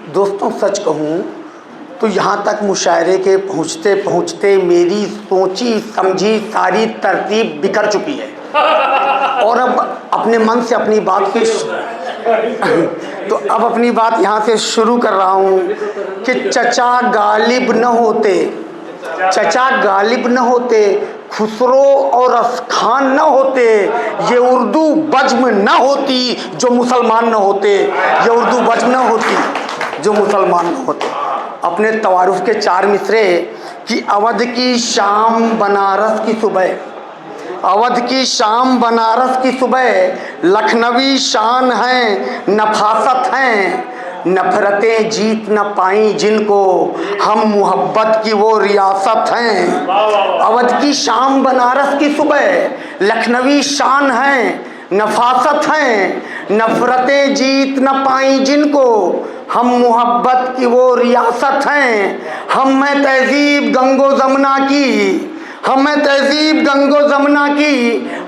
दोस्तों सच कहूँ तो यहाँ तक मुशायरे के पहुँचते पहुँचते मेरी सोची समझी सारी तरतीब बिखर चुकी है और अब अपने मन से अपनी बात की तो अब अपनी बात यहाँ से शुरू कर रहा हूँ कि चचा गालिब न होते, चचा गालिब न होते, खुसरो और असखान न होते, ये उर्दू बज्म न होती जो मुसलमान न होते, ये उर्दू बज्म न होती जो मुसलमान न होते। अपने तवारुफ के 4 मिसरे कि अवध की शाम बनारस की सुबह, अवध की शाम बनारस की सुबह, लखनवी शान हैं नफासत हैं, नफरतें जीत न पाई जिनको, हम मोहब्बत की वो रियासत हैं। अवध की शाम बनारस की सुबह, लखनवी शान हैं नफासत हैं, नफरतें जीत न पाई जिनको, हम मोहब्बत की वो रियासत हैं। हम में तहजीब गंगो जमुना की, हमें तहजीब गंगो जमुना की,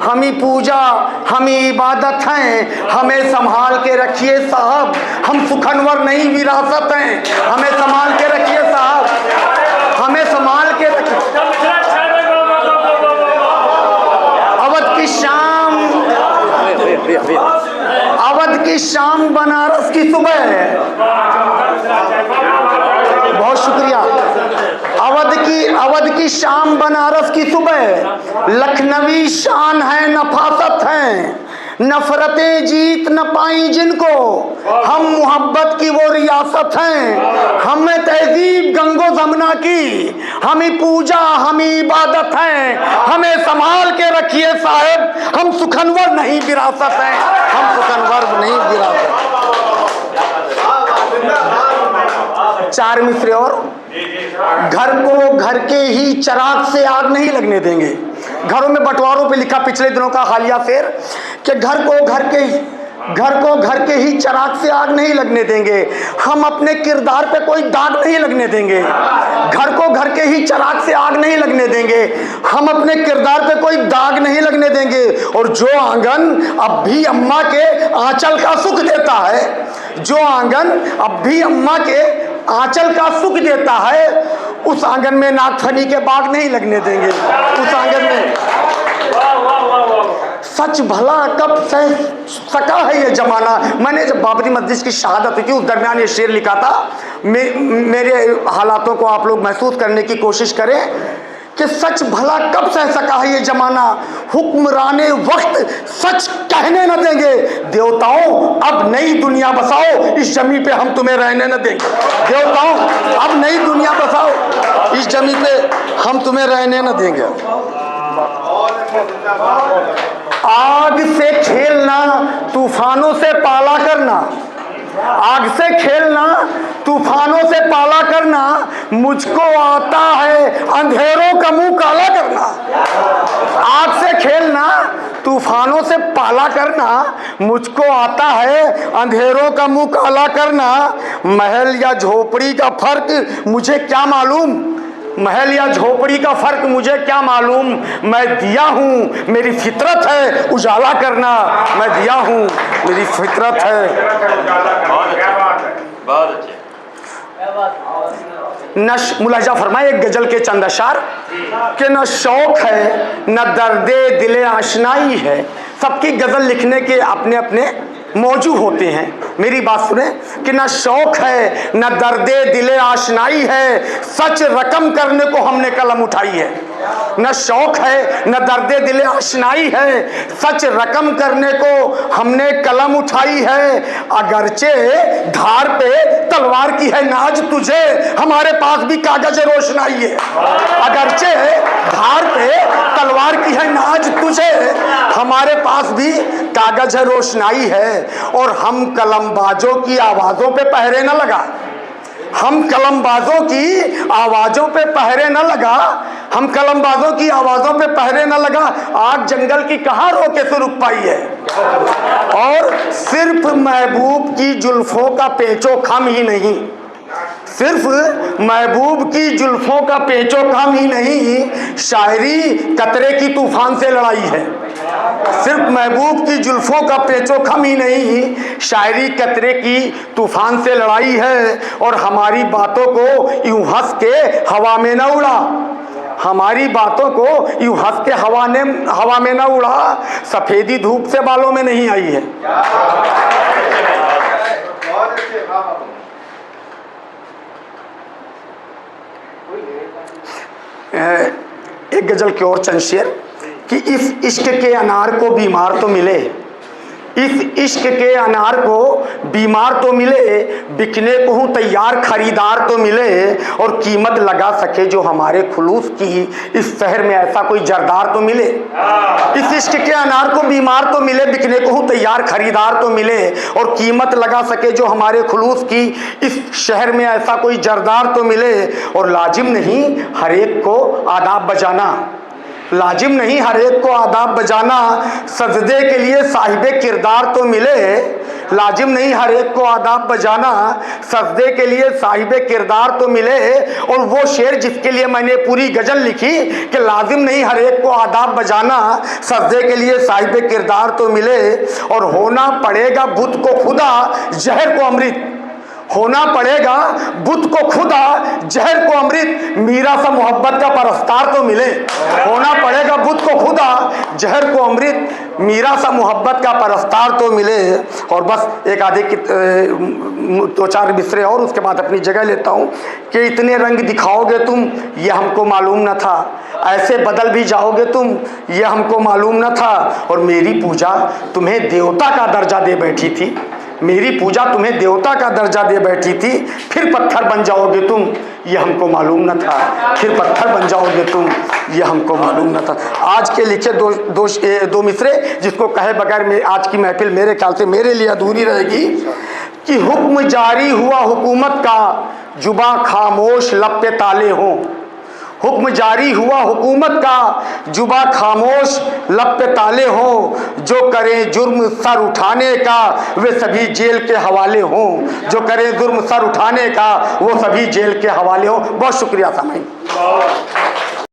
हमी पूजा हमी इबादत हैं, हमें संभाल के रखिए साहब, हम सुखनवर नहीं विरासत हैं, हमें संभाल के रखिए साहब, हमें संभाल के रखिए। अवध की शाम, अवध की शाम बनारस की सुबह, बहुत शुक्रिया। अवध की शाम बनारस की सुबह, लखनवी शान है नफासत हैं, नफरतें जीत न पाई जिनको, हम मोहब्बत की वो रियासत हैं। हमें तहजीब गंगो जमुना की, हमी पूजा हमी इबादत हैं, हमें संभाल के रखिए साहब, हम सुखनवर नहीं विरासत हैं, हम सुखनवर नहीं विरासत। 4 मिसरे और, घर को घर के ही चराग से आग नहीं लगने देंगे। घरों में बंटवारों पे लिखा पिछले दिनों का हालिया शेर कि घर को घर के ही चराग से आग नहीं लगने देंगे, हम अपने किरदार पे कोई दाग नहीं लगने देंगे। घर को घर के ही चराग से आग नहीं लगने देंगे, हम अपने किरदार पे कोई दाग नहीं लगने देंगे। और जो आंगन अब भी अम्मा के आंचल का सुख देता है, जो आंगन अब भी अम्मा के आंचल का सुख देता है, उस आंगन में नागफनी के बाग नहीं लगने देंगे। उस आंगन में सच भला कब सह सका है ये जमाना। मैंने जब बाबरी मस्जिद की शहादत हुई थी उस दरमियान ये शेर लिखा था, मेरे हालातों को आप लोग महसूस करने की कोशिश करें कि सच भला कब सह सका है ये जमाना, हुक्मराने वक्त सच कहने न देंगे। देवताओं अब नई दुनिया बसाओ, इस जमी पे हम तुम्हें रहने न देंगे। देवताओं अब नई दुनिया बसाओ, इस जमी पे हम तुम्हें रहने न देंगे। आग से खेलना तूफानों से पाला करना, आग से खेलना तूफानों से पाला करना, मुझको आता है अंधेरों का मुंह काला करना। आग से खेलना तूफानों से पाला करना, मुझको आता है अंधेरों का मुंह काला करना। महल या झोपड़ी का फर्क मुझे क्या मालूम, महल या झोपड़ी का फर्क मुझे क्या मालूम, मैं दिया हूँ मेरी फितरत है उजाला करना, मैं दिया हूँ मेरी फितरत है। मुलाजा फरमाए एक गजल के चंद अशार कि न शौक है न दर्दे दिले आशनाई है। सबकी गजल लिखने के अपने अपने मौजू होते हैं। मेरी बात सुने कि न शौक है न दर्दे दिले आशनाई है, सच रकम करने को हमने कलम उठाई है। न शौक है न दर्दे दिले आशनाई है, सच रकम करने को हमने कलम उठाई है। अगरचे धार पे तलवार की है नाज तुझे, हमारे पास भी कागज रोशनाई है। अगरचे धार पे तलवार की है नाज तुझे, हमारे पास भी कागज रोशनाई है। और हम कलमबाजों की आवाजों पे पहरे न लगा, हम कलमबाजों की आवाजों पे पहरे न लगा, हम कलमबाजों की आवाजों पे पहरे न लगा। आग जंगल की कहाँ रोके से रुक पाई है, और सिर्फ महबूब की जुल्फों का पेचो खम ही नहीं, सिर्फ महबूब की जुल्फों का पेचो खम ही नहीं, शायरी कतरे की तूफान से लड़ाई है। सिर्फ महबूब की जुल्फों का पेचो खम ही नहीं, शायरी कतरे की तूफान से लड़ाई है। और हमारी बातों को यूं हंस के हवा में न उड़ा, हमारी बातों को यूं हंस के हवा में न उड़ा, सफेदी धूप से बालों में नहीं आई है। एक गजल की और चंद शेर कि इस इश्क के अनार को बीमार तो मिले, इस इश्क के अनार को बीमार तो मिले, बिकने को हूँ तैयार खरीदार तो मिले। और कीमत लगा सके जो हमारे खुलूस की, इस शहर में ऐसा कोई जरदार तो मिले। इस इश्क के अनार को बीमार तो मिले, बिकने को हूँ तैयार खरीदार तो मिले। और कीमत लगा सके जो हमारे खुलूस की, इस शहर में ऐसा कोई जरदार तो मिले। और लाजिम नहीं हर एक को आदाब बजाना, लाजिम नहीं हर एक को आदाब बजाना, सजदे के लिए साहिबे किरदार तो मिले। लाजिम नहीं हर एक को आदाब बजाना, सजदे के लिए साहिबे किरदार तो मिले। और वो शेर जिसके लिए मैंने पूरी गजल लिखी कि लाजिम नहीं हर एक को आदाब बजाना, सजदे के लिए साहिबे किरदार तो मिले। और होना पड़ेगा बुत को खुदा जहर को अमृत, होना पड़ेगा बुत को खुदा जहर को अमृत, मीरा सा मोहब्बत का परस्तार तो मिले। होना पड़ेगा बुत को खुदा जहर को अमृत, मीरा सा मोहब्बत का परस्तार तो मिले। और बस एक आधे की दो चार मिसरे और उसके बाद अपनी जगह लेता हूँ कि इतने रंग दिखाओगे तुम ये हमको मालूम न था, ऐसे बदल भी जाओगे तुम ये हमको मालूम न था। और मेरी पूजा तुम्हें देवता का दर्जा दे बैठी थी, मेरी पूजा तुम्हें देवता का दर्जा दे बैठी थी, फिर पत्थर बन जाओगे तुम ये हमको मालूम न था, फिर पत्थर बन जाओगे तुम ये हमको मालूम न था। आज के लिखे दो मिसरे जिसको कहे बगैर में आज की महफिल मेरे ख्याल से मेरे लिए अधूरी रहेगी कि हुक्म जारी हुआ हुकूमत का, जुबां खामोश लब पे ताले हों। हुक्म जारी हुआ हुकूमत का, जुबां खामोश लब पे ताले हों। जो करें जुर्म सर उठाने का वे सभी जेल के हवाले हों, जो करें जुर्म सर उठाने का वो सभी जेल के हवाले हों। बहुत शुक्रिया सामईन।